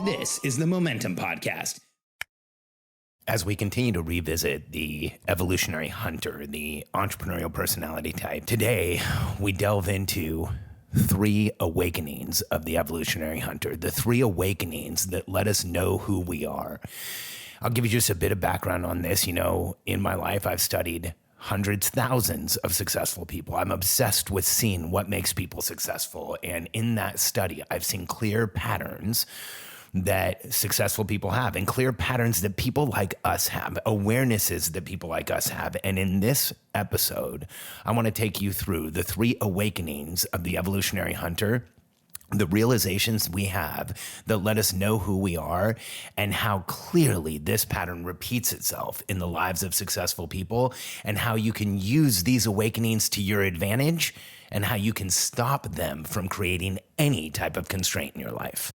This is the Momentum Podcast. As we continue to revisit the evolutionary hunter, the entrepreneurial personality type, today we delve into 3 awakenings of the evolutionary hunter, the 3 awakenings that let us know who we are. I'll give you just a bit of background on this. You know, in my life, I've studied hundreds, thousands of successful people. I'm obsessed with seeing what makes people successful. And in that study, I've seen clear patterns that successful people have and clear patterns that people like us have, awarenesses that people like us have. And in this episode, I want to take you through the 3 awakenings of the evolutionary hunter, the realizations we have that let us know who we are, and how clearly this pattern repeats itself in the lives of successful people, and how you can use these awakenings to your advantage, and how you can stop them from creating any type of constraint in your life.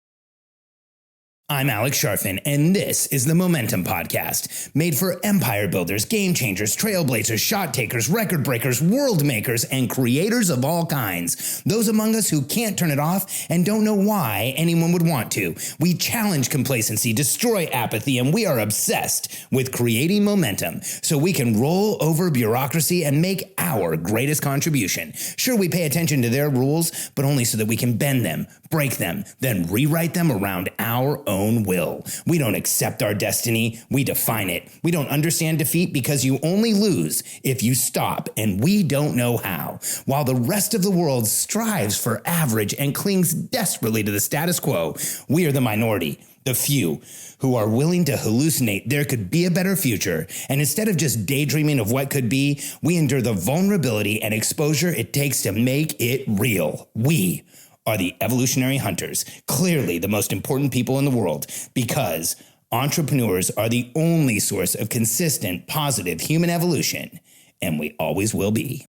I'm Alex Sharfin, and this is the Momentum Podcast, made for empire builders, game changers, trailblazers, shot takers, record breakers, world makers, and creators of all kinds. Those among us who can't turn it off and don't know why anyone would want to. We challenge complacency, destroy apathy, and we are obsessed with creating momentum so we can roll over bureaucracy and make our greatest contribution. Sure, we pay attention to their rules, but only so that we can bend them, break them, then rewrite them around our own will. We don't accept our destiny, we define it. We don't understand defeat because you only lose if you stop, and we don't know how. While the rest of the world strives for average and clings desperately to the status quo, we are the minority, the few, who are willing to hallucinate there could be a better future. And instead of just daydreaming of what could be, we endure the vulnerability and exposure it takes to make it real. We are the evolutionary hunters, clearly the most important people in the world, because entrepreneurs are the only source of consistent, positive human evolution, and we always will be.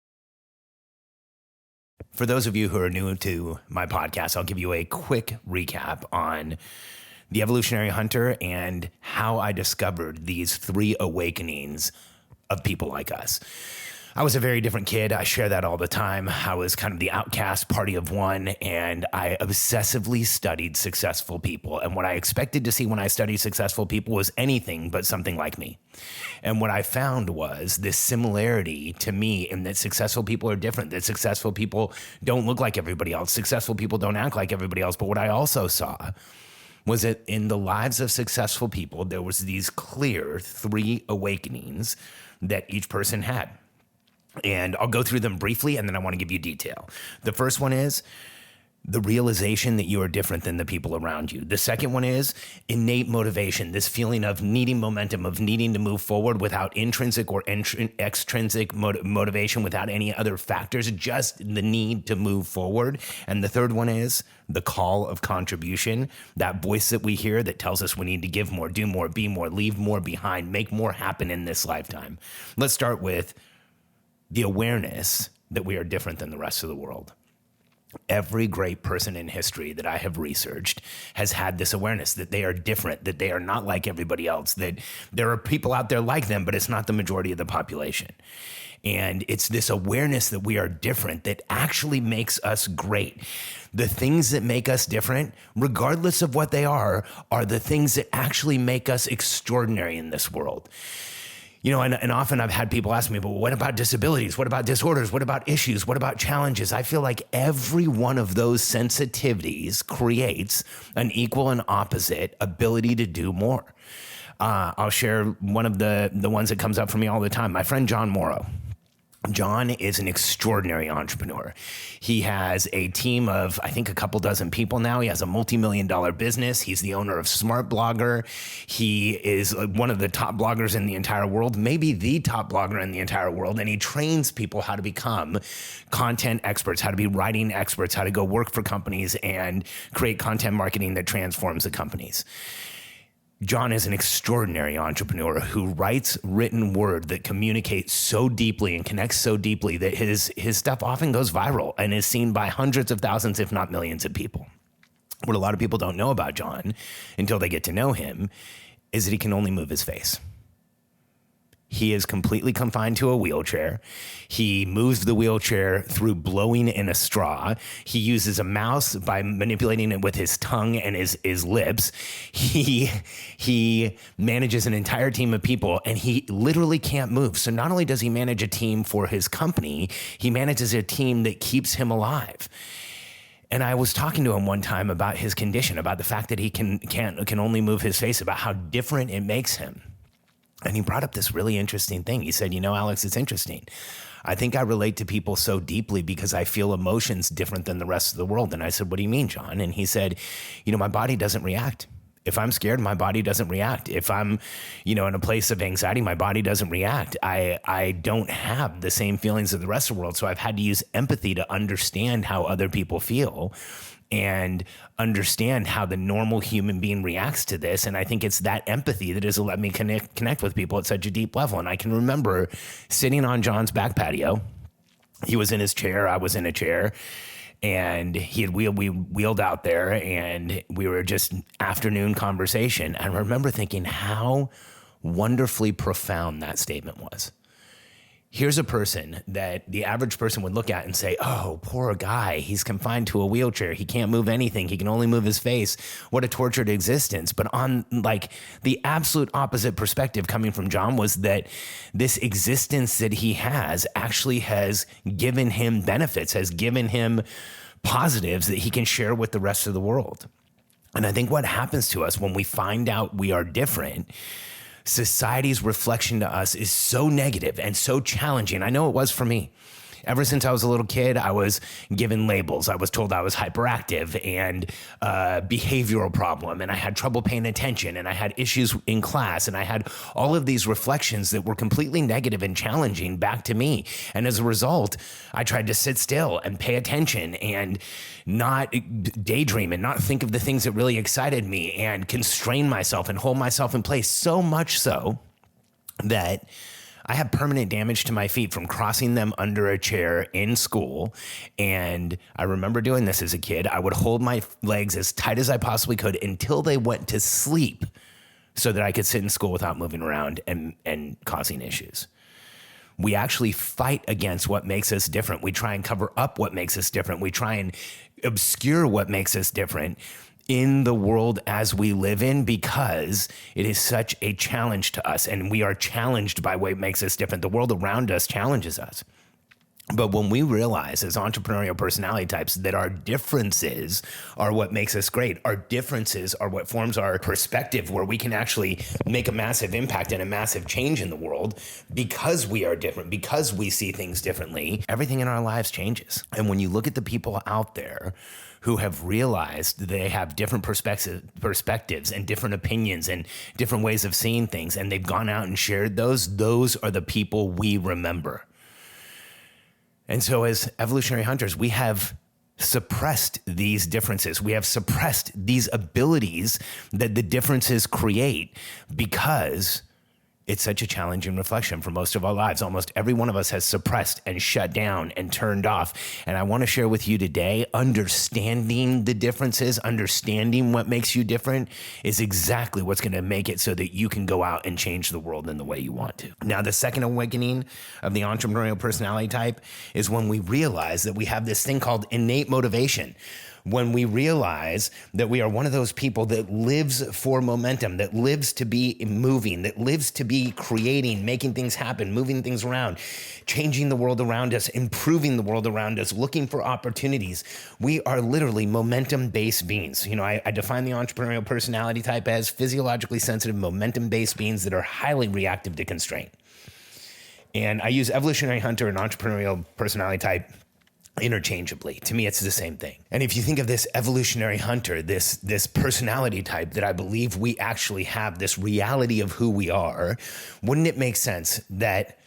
For those of you who are new to my podcast, I'll give you a quick recap on the evolutionary hunter and how I discovered these 3 awakenings of people like us. I was a very different kid. I share that all the time. I was kind of the outcast party of one, and I obsessively studied successful people. And what I expected to see when I studied successful people was anything but something like me. And what I found was this similarity to me in that successful people are different, that successful people don't look like everybody else. Successful people don't act like everybody else. But what I also saw was that in the lives of successful people, there was these clear 3 awakenings that each person had. And I'll go through them briefly, and then I want to give you detail. The first one is the realization that you are different than the people around you. The second one is innate motivation, this feeling of needing momentum, of needing to move forward without intrinsic or extrinsic motivation, without any other factors, just the need to move forward. And the third one is the call of contribution, that voice that we hear that tells us we need to give more, do more, be more, leave more behind, make more happen in this lifetime. Let's start with the awareness that we are different than the rest of the world. Every great person in history that I have researched has had this awareness that they are different, that they are not like everybody else, that there are people out there like them, but it's not the majority of the population. And it's this awareness that we are different that actually makes us great. The things that make us different, regardless of what they are the things that actually make us extraordinary in this world. You know, and often I've had people ask me, but what about disabilities? What about disorders? What about issues? What about challenges? I feel like every one of those sensitivities creates an equal and opposite ability to do more. I'll share one of the ones that comes up for me all the time. My friend John Morrow. John is an extraordinary entrepreneur. He has a team of, I think, a couple dozen people now. He has a multi-million-dollar business. He's the owner of Smart Blogger. He is one of the top bloggers in the entire world, maybe the top blogger in the entire world. And he trains people how to become content experts, how to be writing experts, how to go work for companies and create content marketing that transforms the companies. John is an extraordinary entrepreneur who writes written word that communicates so deeply and connects so deeply that his stuff often goes viral and is seen by hundreds of thousands, if not millions of people. What a lot of people don't know about John until they get to know him is that he can only move his face. He is completely confined to a wheelchair. He moves the wheelchair through blowing in a straw. He uses a mouse by manipulating it with his tongue and his lips. He manages an entire team of people, and he literally can't move. So not only does he manage a team for his company, he manages a team that keeps him alive. And I was talking to him one time about his condition, about the fact that he can only move his face, about how different it makes him. And he brought up this really interesting thing. He said, Alex, it's interesting. I think I relate to people so deeply because I feel emotions different than the rest of the world. And I said, what do you mean, John? And he said, my body doesn't react. If I'm scared, my body doesn't react. If I'm, in a place of anxiety, my body doesn't react. I don't have the same feelings as the rest of the world. So I've had to use empathy to understand how other people feel and understand how the normal human being reacts to this. And I think it's that empathy that has let me connect with people at such a deep level. And I can remember sitting on John's back patio. He was in his chair. I was in a chair. And we wheeled out there, and we were just afternoon conversation. And I remember thinking how wonderfully profound that statement was. Here's a person that the average person would look at and say, oh, poor guy. He's confined to a wheelchair. He can't move anything. He can only move his face. What a tortured existence. But on the absolute opposite perspective coming from John was that this existence that he has actually has given him benefits, has given him positives that he can share with the rest of the world. And I think what happens to us when we find out we are different, society's reflection to us is so negative and so challenging. I know it was for me. Ever since I was a little kid, I was given labels. I was told I was hyperactive and behavioral problem, and I had trouble paying attention, and I had issues in class, and I had all of these reflections that were completely negative and challenging back to me. And as a result, I tried to sit still and pay attention and not daydream and not think of the things that really excited me and constrain myself and hold myself in place, so much so that I have permanent damage to my feet from crossing them under a chair in school. And I remember doing this as a kid. I would hold my legs as tight as I possibly could until they went to sleep so that I could sit in school without moving around and causing issues. We actually fight against what makes us different. We try and cover up what makes us different. We try and obscure what makes us different in the world as we live in, because it is such a challenge to us, and we are challenged by what makes us different. The world around us challenges us. But when we realize as entrepreneurial personality types that our differences are what makes us great, our differences are what forms our perspective, where we can actually make a massive impact and a massive change in the world because we are different, because we see things differently, everything in our lives changes. And when you look at the people out there who have realized they have different perspectives and different opinions and different ways of seeing things, and they've gone out and shared those are the people we remember. And so as evolutionary hunters, we have suppressed these differences. We have suppressed these abilities that the differences create because it's such a challenging reflection for most of our lives. Almost every one of us has suppressed and shut down and turned off. And I want to share with you today, understanding the differences, understanding what makes you different is exactly what's going to make it so that you can go out and change the world in the way you want to. Now, the second awakening of the entrepreneurial personality type is when we realize that we have this thing called innate motivation. When we realize that we are one of those people that lives for momentum, that lives to be moving, that lives to be creating, making things happen, moving things around, changing the world around us, improving the world around us, looking for opportunities. We are literally momentum-based beings. I define the entrepreneurial personality type as physiologically sensitive, momentum-based beings that are highly reactive to constraint. And I use evolutionary hunter and entrepreneurial personality type interchangeably. To me, it's the same thing. And if you think of this evolutionary hunter, this personality type that I believe we actually have, this reality of who we are, wouldn't it make sense that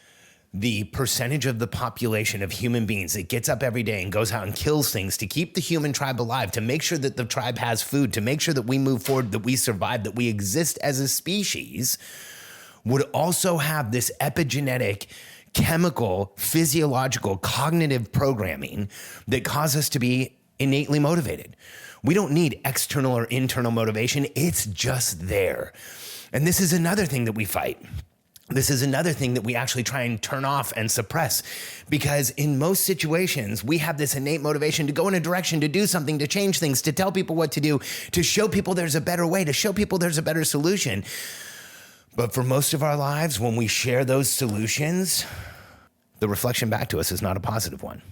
the percentage of the population of human beings that gets up every day and goes out and kills things to keep the human tribe alive, to make sure that the tribe has food, to make sure that we move forward, that we survive, that we exist as a species, would also have this epigenetic, chemical, physiological, cognitive programming that cause us to be innately motivated. We don't need external or internal motivation. It's just there. And this is another thing that we fight. This is another thing that we actually try and turn off and suppress, because in most situations, we have this innate motivation to go in a direction, to do something, to change things, to tell people what to do, to show people there's a better way, to show people there's a better solution. But for most of our lives, when we share those solutions, the reflection back to us is not a positive one.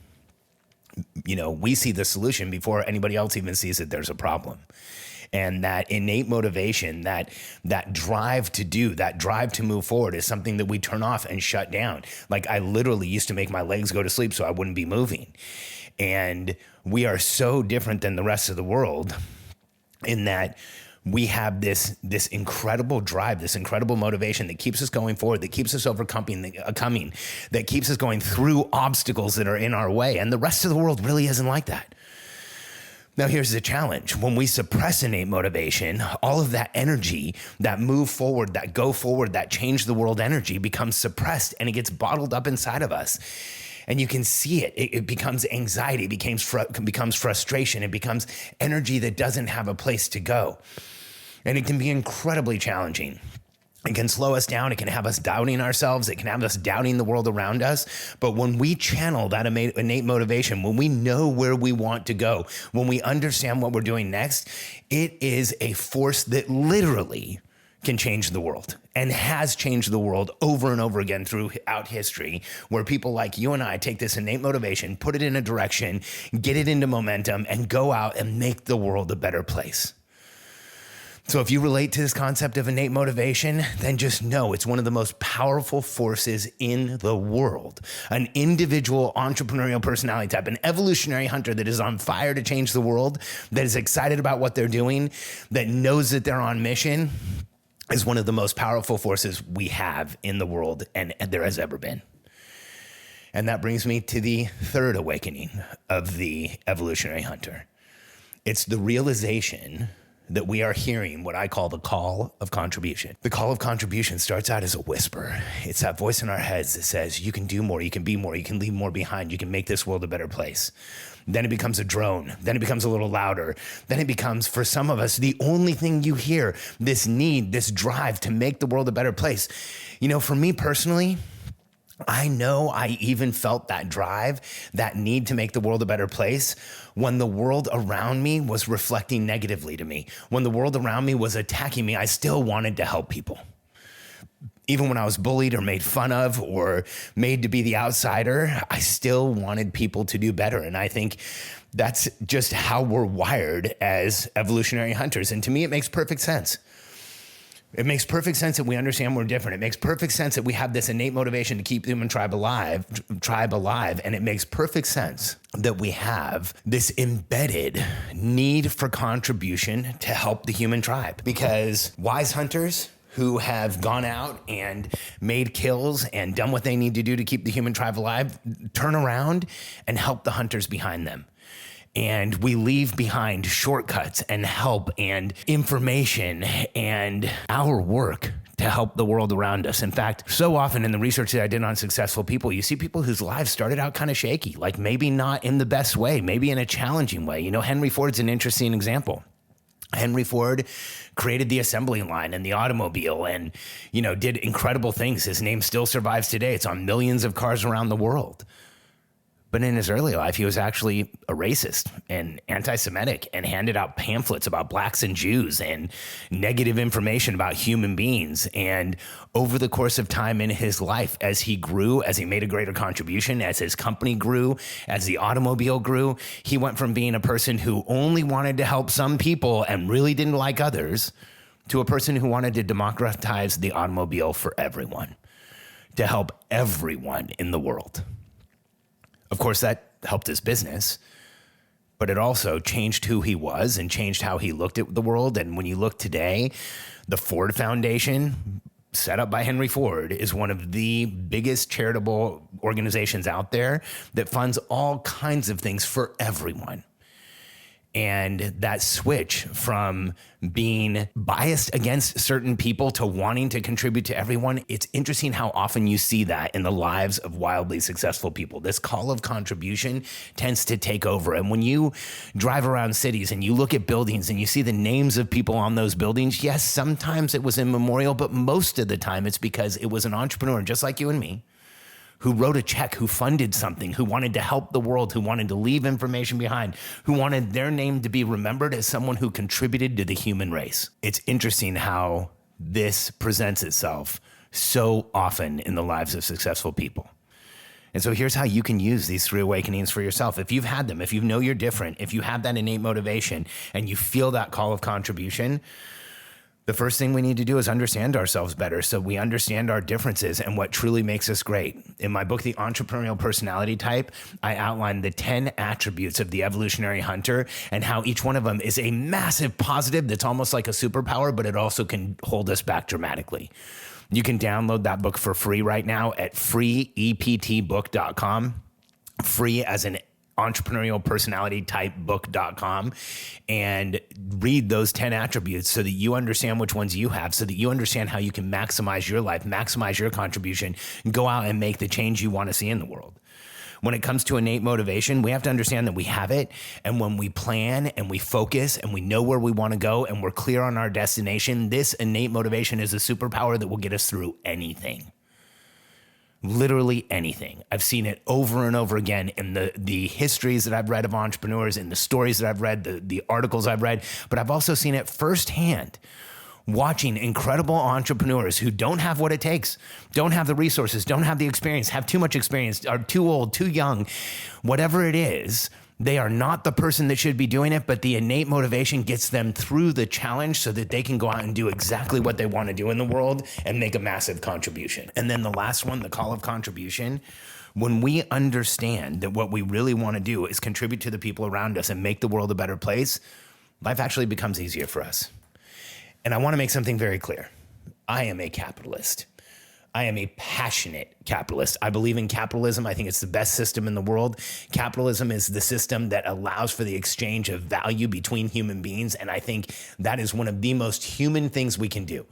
We see the solution before anybody else even sees that there's a problem. And that innate motivation, that drive to do, that drive to move forward is something that we turn off and shut down. Like, I literally used to make my legs go to sleep so I wouldn't be moving. And we are so different than the rest of the world in that we have this incredible drive, this incredible motivation that keeps us going forward, that keeps us overcoming, that keeps us going through obstacles that are in our way. And the rest of the world really isn't like that. Now, here's the challenge. When we suppress innate motivation, all of that energy, that move forward, that go forward, that change the world energy becomes suppressed, and it gets bottled up inside of us. And you can see it. It becomes anxiety, it becomes frustration, it becomes energy that doesn't have a place to go. And it can be incredibly challenging. It can slow us down. It can have us doubting ourselves. It can have us doubting the world around us. But when we channel that innate motivation, when we know where we want to go, when we understand what we're doing next, it is a force that literally can change the world and has changed the world over and over again throughout history, where people like you and I take this innate motivation, put it in a direction, get it into momentum, and go out and make the world a better place. So if you relate to this concept of innate motivation, then just know it's one of the most powerful forces in the world. An individual entrepreneurial personality type, an evolutionary hunter that is on fire to change the world, that is excited about what they're doing, that knows that they're on mission, is one of the most powerful forces we have in the world and there has ever been. And that brings me to the third awakening of the evolutionary hunter. It's the realization that we are hearing what I call the call of contribution. The call of contribution starts out as a whisper. It's that voice in our heads that says, you can do more, you can be more, you can leave more behind, you can make this world a better place. Then it becomes a drone. Then it becomes a little louder. Then it becomes, for some of us, the only thing you hear, this need, this drive to make the world a better place. For me personally, I know I even felt that drive, that need to make the world a better place when the world around me was reflecting negatively to me. When the world around me was attacking me, I still wanted to help people. Even when I was bullied or made fun of or made to be the outsider, I still wanted people to do better. And I think that's just how we're wired as evolutionary hunters. And to me, it makes perfect sense. It makes perfect sense that we understand we're different. It makes perfect sense that we have this innate motivation to keep the human tribe alive. And it makes perfect sense that we have this embedded need for contribution to help the human tribe. Because wise hunters who have gone out and made kills and done what they need to do to keep the human tribe alive turn around and help the hunters behind them. And we leave behind shortcuts and help and information and our work to help the world around us. In fact, so often in the research that I did on successful people, you see people whose lives started out kind of shaky, like maybe not in the best way, maybe in a challenging way. Henry Ford's an interesting example. Henry Ford created the assembly line and the automobile and, did incredible things. His name still survives today. It's on millions of cars around the world. But in his early life, he was actually a racist and anti-Semitic and handed out pamphlets about blacks and Jews and negative information about human beings. And over the course of time in his life, as he grew, as he made a greater contribution, as his company grew, as the automobile grew, he went from being a person who only wanted to help some people and really didn't like others to a person who wanted to democratize the automobile for everyone, to help everyone in the world. Of course, that helped his business, but it also changed who he was and changed how he looked at the world. And when you look today, the Ford Foundation, set up by Henry Ford, is one of the biggest charitable organizations out there that funds all kinds of things for everyone. And that switch from being biased against certain people to wanting to contribute to everyone, it's interesting how often you see that in the lives of wildly successful people. This call of contribution tends to take over. And when you drive around cities and you look at buildings and you see the names of people on those buildings, yes, sometimes it was in memorial, but most of the time it's because it was an entrepreneur just like you and me, who wrote a check, who funded something, who wanted to help the world, who wanted to leave information behind, who wanted their name to be remembered as someone who contributed to the human race. It's interesting how this presents itself so often in the lives of successful people. And so here's how you can use these 3 awakenings for yourself. If you've had them, if you know you're different, if you have that innate motivation and you feel that call of contribution, the first thing we need to do is understand ourselves better so we understand our differences and what truly makes us great. In my book, The Entrepreneurial Personality Type, I outline the 10 attributes of the evolutionary hunter and how each one of them is a massive positive that's almost like a superpower, but it also can hold us back dramatically. You can download that book for free right now at freeeptbook.com. Free as an entrepreneurial personality type book.com, and read those 10 attributes so that you understand which ones you have, so that you understand how you can maximize your life, maximize your contribution, and go out and make the change you want to see in the world. When it comes to innate motivation, we have to understand that we have it. And when we plan and we focus and we know where we want to go and we're clear on our destination, this innate motivation is a superpower that will get us through anything. Literally anything. I've seen it over and over again in the histories that I've read of entrepreneurs, in the stories that I've read, the articles I've read, but I've also seen it firsthand watching incredible entrepreneurs who don't have what it takes, don't have the resources, don't have the experience, have too much experience, are too old, too young, whatever it is. They are not the person that should be doing it, but the innate motivation gets them through the challenge so that they can go out and do exactly what they want to do in the world and make a massive contribution. And then the last one, the call of contribution, when we understand that what we really want to do is contribute to the people around us and make the world a better place, life actually becomes easier for us. And I want to make something very clear. I am a capitalist. I am a passionate capitalist. I believe in capitalism. I think it's the best system in the world. Capitalism is the system that allows for the exchange of value between human beings. And I think that is one of the most human things we can do.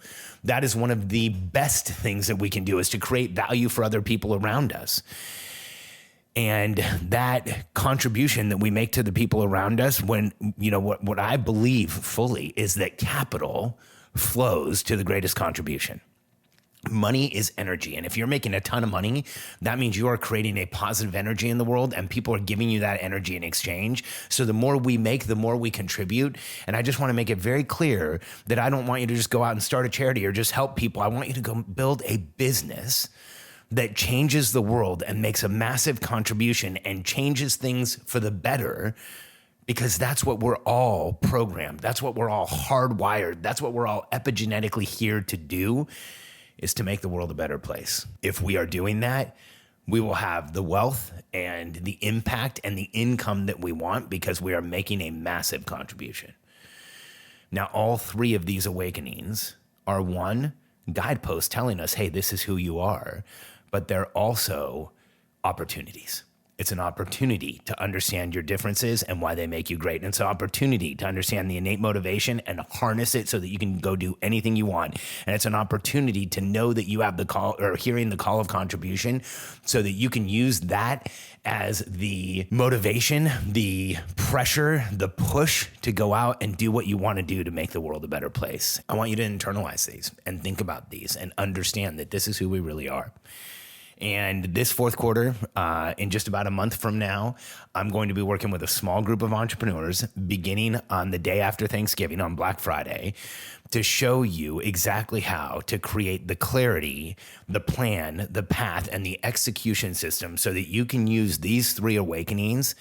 That is one of the best things that we can do, is to create value for other people around us. And that contribution that we make to the people around us, when, what I believe fully is that capital flows to the greatest contribution. Money is energy. And if you're making a ton of money, that means you are creating a positive energy in the world and people are giving you that energy in exchange. So the more we make, the more we contribute. And I just want to make it very clear that I don't want you to just go out and start a charity or just help people. I want you to go build a business that changes the world and makes a massive contribution and changes things for the better, because that's what we're all programmed. That's what we're all hardwired. That's what we're all epigenetically here to do, is to make the world a better place. If we are doing that, we will have the wealth and the impact and the income that we want, because we are making a massive contribution. Now, all 3 of these awakenings are, one, guideposts telling us, hey, this is who you are, but they're also opportunities. It's an opportunity to understand your differences and why they make you great. And it's an opportunity to understand the innate motivation and harness it so that you can go do anything you want. And it's an opportunity to know that you have the call, or hearing the call of contribution, so that you can use that as the motivation, the pressure, the push to go out and do what you want to do to make the world a better place. I want you to internalize these and think about these and understand that this is who we really are. And this fourth quarter, in just about a month from now, I'm going to be working with a small group of entrepreneurs beginning on the day after Thanksgiving, on Black Friday, to show you exactly how to create the clarity, the plan, the path, and the execution system so that you can use these 3 awakenings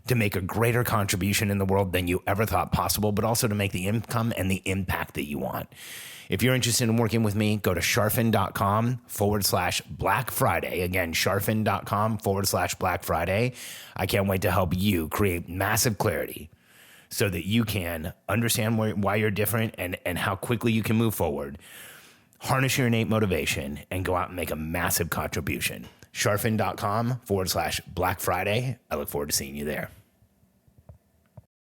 to make a greater contribution in the world than you ever thought possible, but also to make the income and the impact that you want. If you're interested in working with me, go to Charfen.com/Black Friday. Again, Charfen.com/Black Friday. I can't wait to help you create massive clarity so that you can understand why you're different and how quickly you can move forward. Harness your innate motivation and go out and make a massive contribution. Charfen.com/Black Friday. I look forward to seeing you there.